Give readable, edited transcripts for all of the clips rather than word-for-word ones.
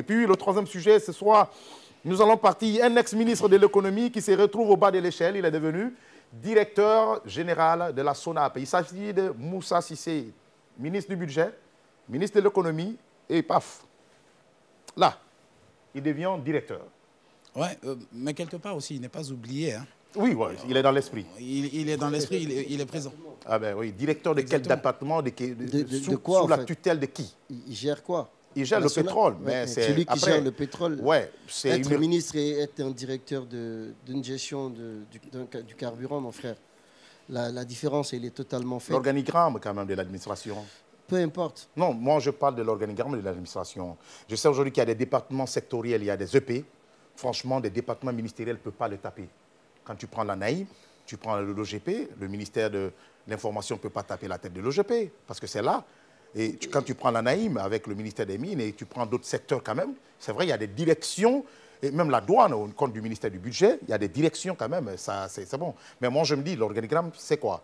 puis le troisième sujet, ce soir, nous allons partir. Un ex-ministre de l'économie qui se retrouve au bas de l'échelle. Il est devenu directeur général de la SONAP. Il s'agit de Moussa Cissé, ministre du budget, ministre de l'économie, et paf, là, il devient directeur. Oui, mais quelque part aussi, il n'est pas oublié. Hein. Oui, ouais, il est dans l'esprit. Il est dans l'esprit, il est présent. Ah ben oui, directeur de quel département, de quoi, sous la tutelle de qui? Il gère quoi? Il gère le pétrole. Ouais, mais c'est celui qui gère le pétrole. Ouais, être ministre et être un directeur d'une gestion du carburant, mon frère. La différence, elle est totalement faite. L'organigramme, quand même, de l'administration. Peu importe. Non, moi, je parle de l'organigramme de l'administration. Je sais aujourd'hui qu'il y a des départements sectoriels, il y a des EP. Franchement, des départements ministériels ne peuvent pas le taper. Quand tu prends la NAIM, tu prends l'OGP, le ministère de l'Information ne peut pas taper la tête de l'OGP, parce que c'est là. Et quand tu prends la NAIM avec le ministère des Mines et tu prends d'autres secteurs quand même, c'est vrai, il y a des directions, et même la douane, au compte du ministère du Budget, il y a des directions quand même, c'est bon. Mais moi, je me dis, l'organigramme, c'est quoi?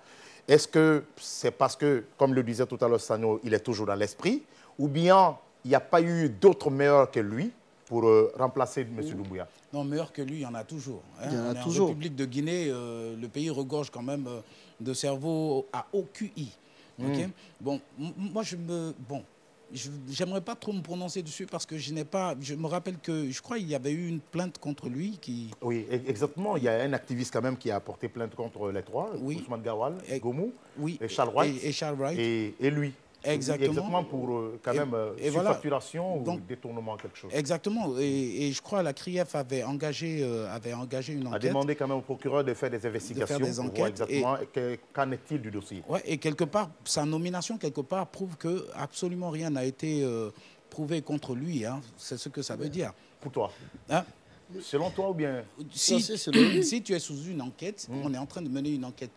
Est-ce que c'est parce que, comme le disait tout à l'heure Sano, il est toujours dans l'esprit, ou bien il n'y a pas eu d'autres meilleurs que lui pour remplacer M. Doumbouya? Non, meilleur que lui, il y en a toujours. Hein. Il y en a toujours. En République de Guinée, le pays regorge quand même de cerveaux à OQI. Okay? Bon, moi, j'aimerais pas trop me prononcer dessus parce que je me rappelle que, je crois qu'il y avait eu une plainte contre lui qui... Oui, exactement. Il y a un activiste quand même qui a porté plainte contre les trois, Ousmane Gawal, Gomou, et Charles Wright, et lui. Exactement pour quand même surfacturation ou détournement quelque chose. Exactement. Et je crois la CRIEF avait engagé une enquête. A demandé quand même au procureur de faire des investigations. De faire des enquêtes. Pour voir exactement qu'en est-il du dossier. Ouais, et quelque part, sa nomination, quelque part, prouve que absolument rien n'a été prouvé contre lui. Hein. C'est ce que ça veut dire. Pour toi hein? Selon toi ou bien si tu es sous une enquête, on est en train de mener une enquête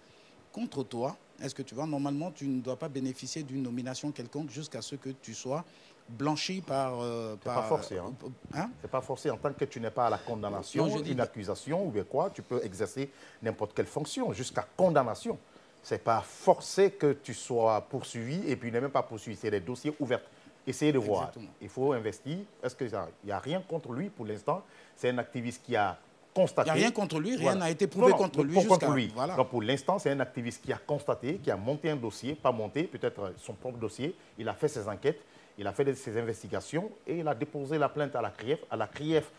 contre toi, est-ce que tu vois, normalement, tu ne dois pas bénéficier d'une nomination quelconque jusqu'à ce que tu sois blanchi par... C'est pas forcé. Hein? C'est pas forcé. En tant que tu n'es pas à la condamnation, une accusation ou bien quoi, tu peux exercer n'importe quelle fonction jusqu'à condamnation. C'est pas forcé que tu sois poursuivi et puis il n'est même pas poursuivi. C'est des dossiers ouverts. Essayez de voir. Il faut investir. Est-ce qu'il n'y a rien contre lui pour l'instant? C'est un activiste qui a constaté. Il n'y a rien contre lui, rien n'a été prouvé contre lui. Voilà. Donc pour l'instant, c'est un activiste qui a constaté, qui a monté un dossier, pas monté, peut-être son propre dossier. Il a fait ses enquêtes, il a fait ses investigations et il a déposé la plainte à la CRIEF. À la CRIEF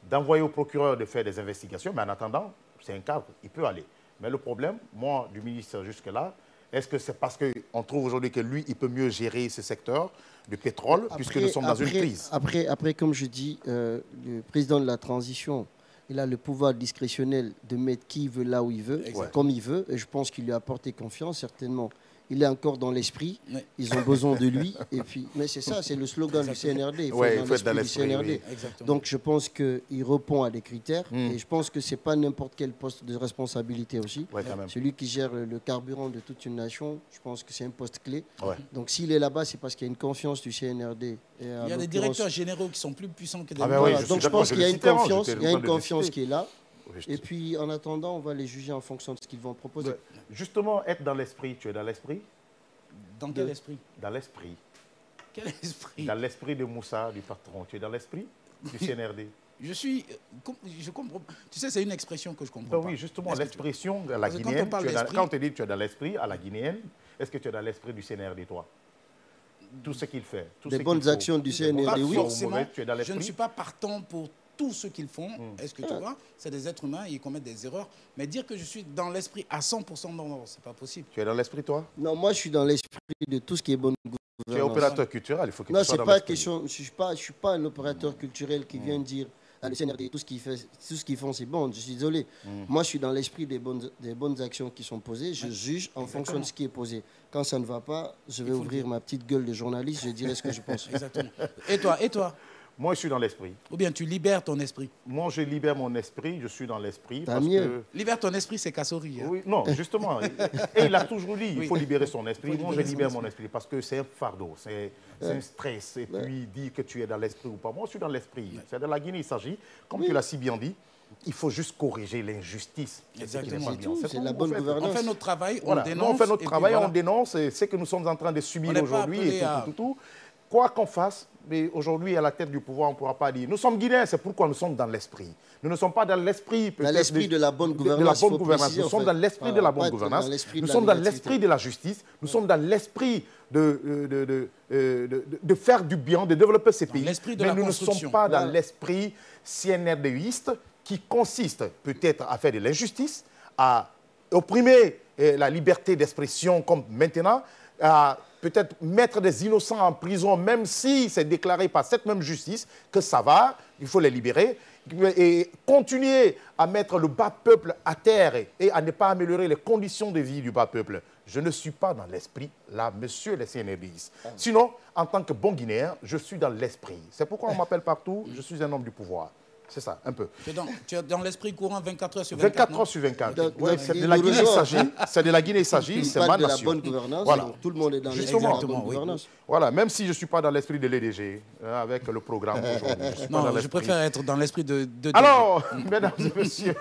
d'envoyer au procureur de faire des investigations. Mais en attendant, c'est un cadre, il peut aller. Mais le problème, moi, du ministre jusque-là, est-ce que c'est parce qu'on trouve aujourd'hui que lui, il peut mieux gérer ce secteur du pétrole, puisque nous sommes dans une crise? Après, comme je dis, le président de la transition, il a le pouvoir discrétionnel de mettre qui il veut là où il veut, comme il veut. Et je pense qu'il lui a apporté confiance, certainement. Il est encore dans l'esprit. Ils ont besoin de lui. Et puis, mais c'est ça, c'est le slogan du CNRD. Il faut être dans l'esprit du CNRD. Donc, je pense qu'il répond à des critères. Et je pense que ce n'est pas n'importe quel poste de responsabilité aussi. Celui qui gère le carburant de toute une nation, je pense que c'est un poste clé. Donc, s'il est là-bas, c'est parce qu'il y a une confiance du CNRD. Il y a des directeurs généraux qui sont plus puissants que des... Donc, je pense qu'il y a une confiance qui est là. Et puis, en attendant, on va les juger en fonction de ce qu'ils vont proposer. Justement, être dans l'esprit, tu es dans l'esprit? Dans quel esprit? Dans l'esprit. Quel esprit? Dans l'esprit de Moussa, du patron. Tu es dans l'esprit du CNRD? Je comprends. Tu sais, c'est une expression que je comprends pas. Oui, justement, l'expression à la guinéenne. Quand on te dit que tu es dans l'esprit à la guinéenne, est-ce que tu es dans l'esprit du CNRD, toi? Tout ce qu'il fait. Des bonnes actions du CNRD, oui. Forcément, je ne suis pas partant pour tout ce qu'ils font. Est-ce que tu vois? C'est des êtres humains, ils commettent des erreurs. Mais dire que je suis dans l'esprit à 100%, non, c'est pas possible. Tu es dans l'esprit, toi? Non, moi, je suis dans l'esprit de tout ce qui est bonne gouvernance. Tu es opérateur culturel, il faut que tu sois dans l'esprit. Non, je ne suis pas un opérateur culturel qui vient dire le CNRD, tout ce qu'ils font, c'est bon. Je suis désolé. Moi, je suis dans l'esprit des bonnes actions qui sont posées. Je juge en fonction de ce qui est posé. Quand ça ne va pas, je vais ouvrir ma petite gueule de journaliste, je dirai ce que je pense. Exactement. Et toi? Moi, je suis dans l'esprit. Ou bien tu libères ton esprit? Moi, je libère mon esprit, je suis dans l'esprit. Libère ton esprit, c'est Kassori. Hein? Oui, non, justement. Et il a toujours dit, il faut libérer son esprit. Moi, je libère mon esprit parce que c'est un fardeau, c'est un stress. Et puis, dire que tu es dans l'esprit ou pas. Moi, je suis dans l'esprit. C'est de la Guinée, il s'agit, comme tu l'as si bien dit, il faut juste corriger l'injustice. Exactement. C'est la bonne gouvernance. On fait notre travail, on dénonce. On fait notre travail, on dénonce. C'est ce que nous sommes en train de subir aujourd'hui. Quoi qu'on fasse, mais aujourd'hui, à la tête du pouvoir, on ne pourra pas dire. Nous sommes Guinéens, c'est pourquoi nous sommes dans l'esprit. Nous ne sommes pas dans l'esprit de la bonne gouvernance. Nous sommes dans l'esprit de la bonne gouvernance. Nous sommes dans l'esprit de la justice. Nous sommes dans l'esprit de faire du bien, de développer ces pays. Mais nous ne sommes pas dans l'esprit CNRDiste qui consiste peut-être à faire de l'injustice, à opprimer la liberté d'expression comme maintenant, à peut-être mettre des innocents en prison, même si c'est déclaré par cette même justice que ça va, il faut les libérer, et continuer à mettre le bas peuple à terre et à ne pas améliorer les conditions de vie du bas peuple. Je ne suis pas dans l'esprit, là, monsieur les CNRDistes. Sinon, en tant que bon Guinéen, je suis dans l'esprit. C'est pourquoi on m'appelle partout, je suis un homme du pouvoir. C'est ça, un peu. Tu es dans l'esprit courant 24 heures sur 24. 24 heures sur 24. Ouais, c'est de la Guinée, il s'agit. C'est de la Guinée, il s'agit. C'est ma nation. De la bonne gouvernance. Voilà. Tout le monde est dans l'esprit de la bonne gouvernance. Voilà, même si je ne suis pas dans l'esprit de l'EDG, avec le programme aujourd'hui. Non, je préfère être dans l'esprit de Alors, mesdames et messieurs.